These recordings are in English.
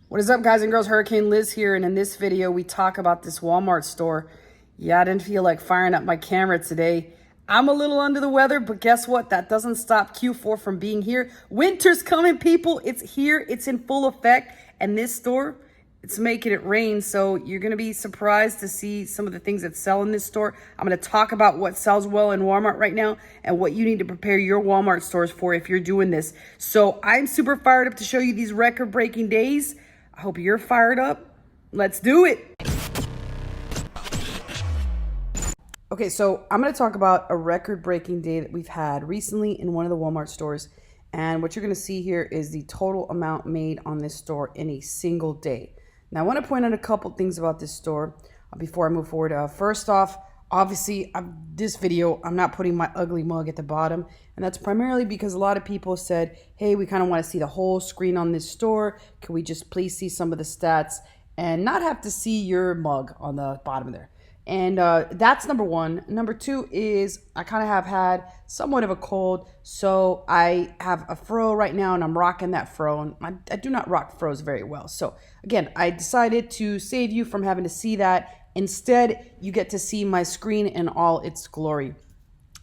What is up, guys and girls? Hurricane Liz here, and in this video we talk about this Walmart store. Yeah, I didn't feel like firing up my camera today. I'm a little under the weather, but guess what? That doesn't stop Q4 from being here. Winter's coming, people. It's here. It's in full effect, and this store, it's making it rain, so you're going to be surprised to see some of the things that sell in this store. I'm going to talk about what sells well in Walmart right now and what you need to prepare your Walmart stores for if you're doing this. So I'm super fired up to show you these record-breaking days. I hope you're fired up. Let's do it. Okay, so I'm going to talk about a record-breaking day that we've had recently in one of the Walmart stores. And what you're going to see here is the total amount made on this store in a single day. Now, I want to point out a couple things about this store before I move forward. First off, obviously, this video, I'm not putting my ugly mug at the bottom. And that's primarily because a lot of people said, hey, we kind of want to see the whole screen on this store. Can we just please see some of the stats and not have to see your mug on the bottom there? And that's number one. Number two is I kind of have had somewhat of a cold. So I have a fro right now and I'm rocking that fro. And I do not rock fros very well. So again, I decided to save you from having to see that. Instead, you get to see my screen in all its glory.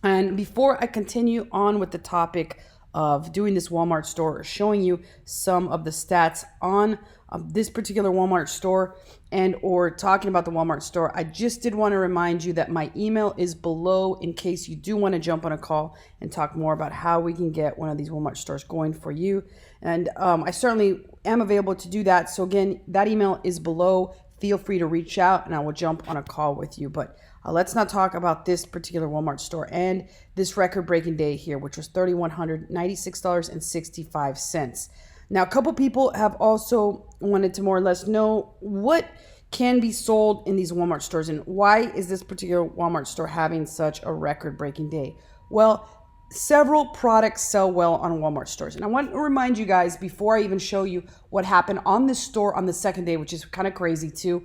And before I continue on with the topic of doing this Walmart store, showing you some of the stats on this particular Walmart store and or talking about the Walmart store, I just did want to remind you that my email is below in case you do want to jump on a call and talk more about how we can get one of these Walmart stores going for you. And I certainly am available to do that. So again, that email is below. Feel free to reach out and I will jump on a call with you. But let's not talk about this particular Walmart store and this record-breaking day here, which was $3,196.65. Now, a couple people have also wanted to more or less know what can be sold in these Walmart stores and why is this particular Walmart store having such a record-breaking day? Well, several products sell well on Walmart stores. And I want to remind you guys before I even show you what happened on this store on the second day, which is kind of crazy too.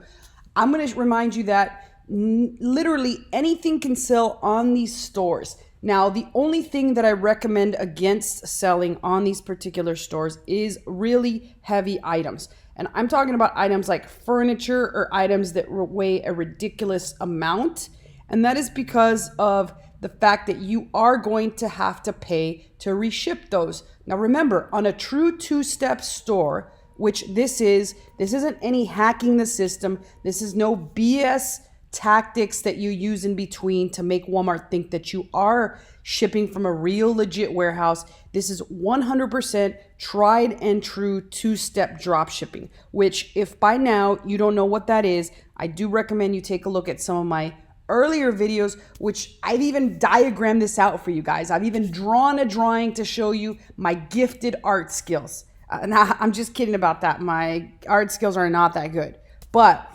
I'm going to remind you that literally anything can sell on these stores. Now, the only thing that I recommend against selling on these particular stores is really heavy items. And I'm talking about items like furniture or items that weigh a ridiculous amount. And that is because of the fact that you are going to have to pay to reship those. Now, remember, on a true two-step store, which this isn't any hacking the system. This is no BS tactics that you use in between to make Walmart think that you are shipping from a real legit warehouse. This is 100% tried and true two-step drop shipping, which if by now you don't know what that is, I do recommend you take a look at some of my earlier videos, which I've even diagrammed this out for you guys. I've even drawn a drawing to show you my gifted art skills. I'm just kidding about that. My art skills are not that good, but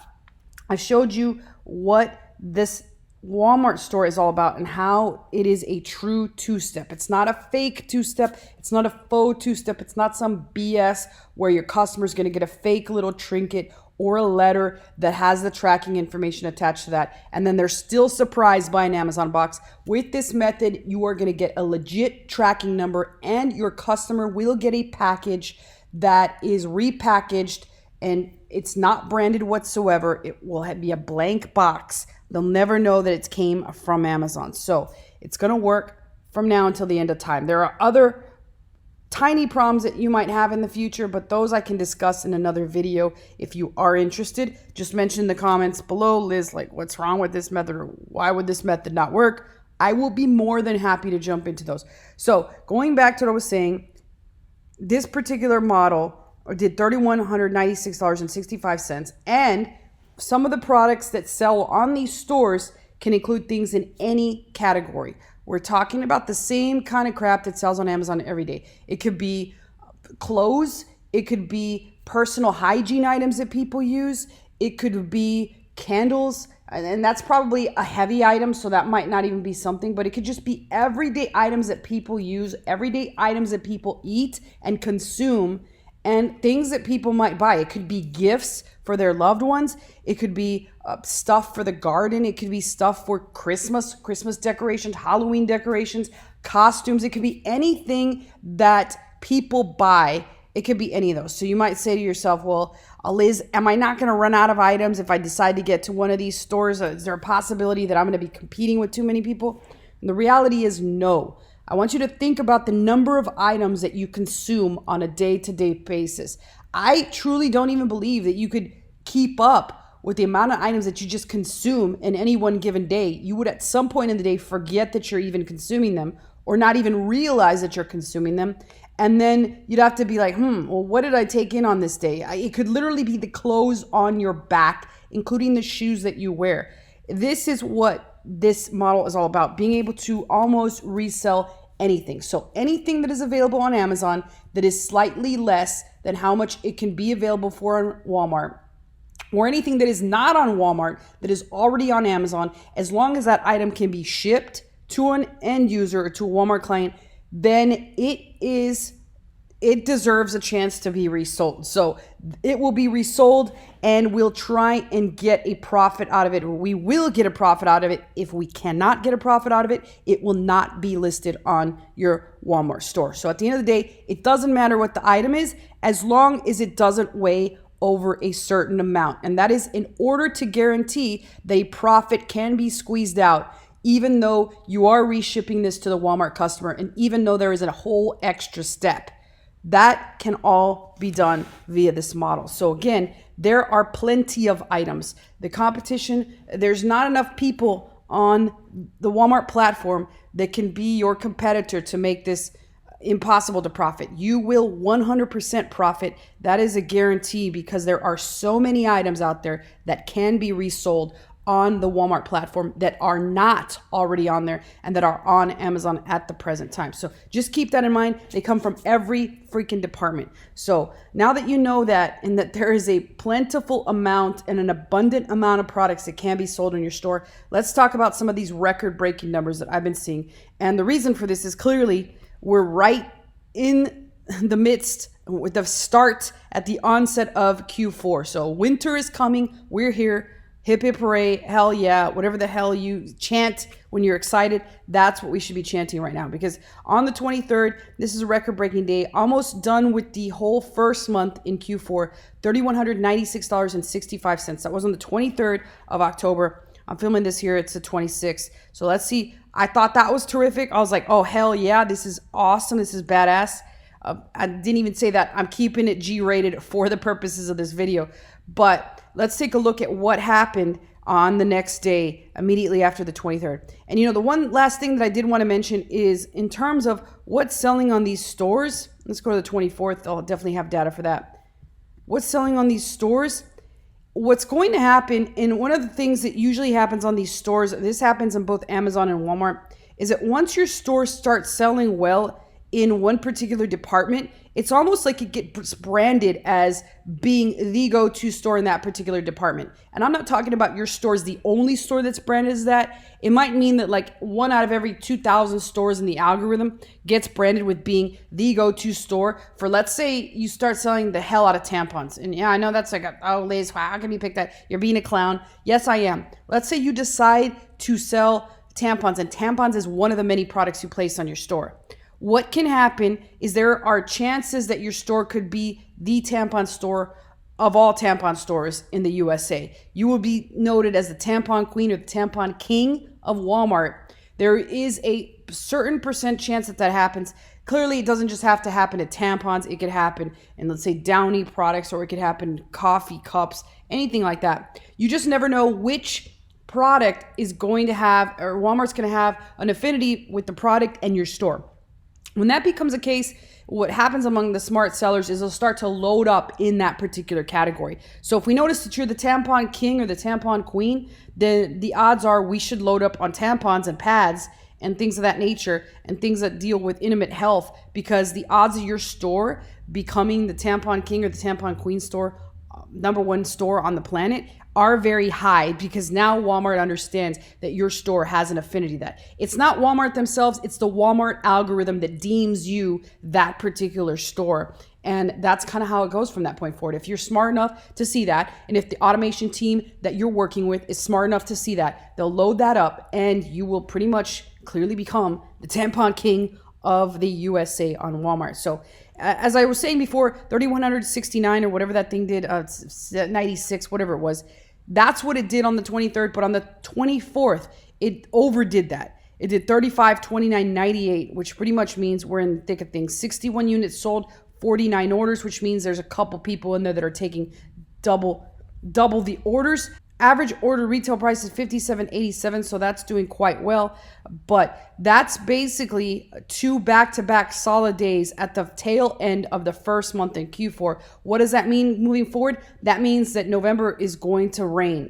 I showed you what this Walmart store is all about and how it is a true two-step. It's not a fake two-step. It's not a faux two-step. It's not some BS where your customer's going to get a fake little trinket or a letter that has the tracking information attached to that. And then they're still surprised by an Amazon box. With this method, you are going to get a legit tracking number and your customer will get a package that is repackaged and it's not branded whatsoever. It will be a blank box. They'll never know that it came from Amazon. So it's going to work from now until the end of time. There are other tiny problems that you might have in the future, but those I can discuss in another video. If you are interested, just mention in the comments below, Liz, like what's wrong with this method or why would this method not work? I will be more than happy to jump into those. So going back to what I was saying, this particular model did $3,196.65, and some of the products that sell on these stores can include things in any category. We're talking about the same kind of crap that sells on Amazon every day. It could be clothes, it could be personal hygiene items that people use, it could be candles, and that's probably a heavy item, so that might not even be something, but it could just be everyday items that people use, everyday items that people eat and consume, and things that people might buy. It could be gifts for their loved ones. It could be stuff for the garden. It could be stuff for Christmas decorations, Halloween decorations, costumes. It could be anything that people buy. It could be any of those. So you might say to yourself, well, Liz, am I not going to run out of items if I decide to get to one of these stores? Is there a possibility that I'm going to be competing with too many people? And the reality is no. I want you to think about the number of items that you consume on a day-to-day basis. I truly don't even believe that you could keep up with the amount of items that you just consume in any one given day. You would at some point in the day forget that you're even consuming them or not even realize that you're consuming them. And then you'd have to be like, well, what did I take in on this day? It could literally be the clothes on your back, including the shoes that you wear. This is what this model is all about, being able to almost resell anything. So anything that is available on Amazon that is slightly less than how much it can be available for on Walmart, or anything that is not on Walmart that is already on Amazon, as long as that item can be shipped to an end user or to a Walmart client, then it deserves a chance to be resold. So it will be resold and we'll try and get a profit out of it. We will get a profit out of it. If we cannot get a profit out of it, it will not be listed on your Walmart store. So at the end of the day, it doesn't matter what the item is as long as it doesn't weigh over a certain amount. And that is in order to guarantee that a profit can be squeezed out, even though you are reshipping this to the Walmart customer, and even though there is a whole extra step. That can all be done via this model. So again, there are plenty of items. The competition, there's not enough people on the Walmart platform that can be your competitor to make this impossible to profit. You will 100% profit. That is a guarantee because there are so many items out there that can be resold on the Walmart platform that are not already on there and that are on Amazon at the present time. So just keep that in mind. They come from every freaking department. So now that you know that, and that there is a plentiful amount and an abundant amount of products that can be sold in your store, let's talk about some of these record-breaking numbers that I've been seeing. And the reason for this is clearly we're right in the midst with the start at the onset of Q4. So winter is coming. We're here. Hip, hip, hooray, hell yeah, whatever the hell you chant when you're excited, that's what we should be chanting right now. Because on the 23rd, this is a record-breaking day, almost done with the whole first month in Q4, $3,196.65. That was on the 23rd of October. I'm filming this here, it's the 26th. So let's see. I thought that was terrific. I was like, oh, hell yeah, this is awesome. This is badass. I didn't even say that. I'm keeping it G-rated for the purposes of this video. But let's take a look at what happened on the next day, immediately after the 23rd. And the one last thing that I did want to mention is in terms of what's selling on these stores. Let's go to the 24th. I'll definitely have data for that. What's selling on these stores? What's going to happen, and one of the things that usually happens on these stores, this happens in both Amazon and Walmart, is that once your store starts selling well in one particular department, it's almost like it gets branded as being the go-to store in that particular department. And I'm not talking about your store is the only store that's branded as that. It might mean that like 1 out of every 2,000 stores in the algorithm gets branded with being the go-to store for, let's say you start selling the hell out of tampons. And yeah, I know that's like, oh, Liz, how can you pick that? You're being a clown. Yes, I am. Let's say you decide to sell tampons, and tampons is one of the many products you place on your store. What can happen is there are chances that your store could be the tampon store of all tampon stores in the USA. You will be noted as the tampon queen or the tampon king of Walmart. There is a certain percent chance that happens. Clearly, it doesn't just have to happen at tampons. It could happen in, let's say, Downy products, or it could happen in coffee cups, anything like that. You just never know which product is going to have, or Walmart's going to have an affinity with the product and your store. When that becomes a case, what happens among the smart sellers is they'll start to load up in that particular category. So if we notice that you're the tampon king or the tampon queen, then the odds are we should load up on tampons and pads and things of that nature and things that deal with intimate health, because the odds of your store becoming the tampon king or the tampon queen store, #1 store on the planet, are very high, because now Walmart understands that your store has an affinity to that. It's not Walmart themselves, it's the Walmart algorithm that deems you that particular store. And that's kind of how it goes from that point forward. If you're smart enough to see that, and if the automation team that you're working with is smart enough to see that, they'll load that up and you will pretty much clearly become the tampon king of the USA on Walmart. So as I was saying before, 3,169 or whatever that thing did, 96, whatever it was, that's what it did on the 23rd. But on the 24th, it overdid that. It did 35,29.98, which pretty much means we're in the thick of things. 61 units sold, 49 orders, which means there's a couple people in there that are taking double the orders. Average order retail price is $57.87, so that's doing quite well. But that's basically 2 back-to-back solid days at the tail end of the first month in Q4. What does that mean moving forward? That means that November is going to rain.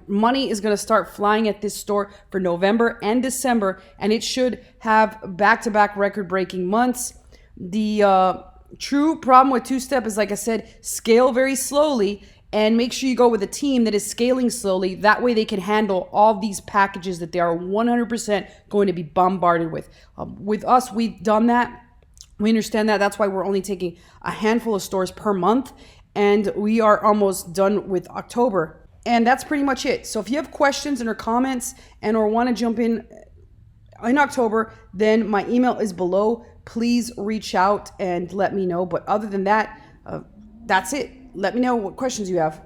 Money is gonna start flying at this store for November and December, and it should have back-to-back record-breaking months. The true problem with two-step is, like I said, scale very slowly. And make sure you go with a team that is scaling slowly. That way they can handle all these packages that they are 100% going to be bombarded with. With us, we've done that. We understand that. That's why we're only taking a handful of stores per month. And we are almost done with October. And that's pretty much it. So if you have questions and or comments and or want to jump in October, then my email is below. Please reach out and let me know. But other than that, that's it. Let me know what questions you have.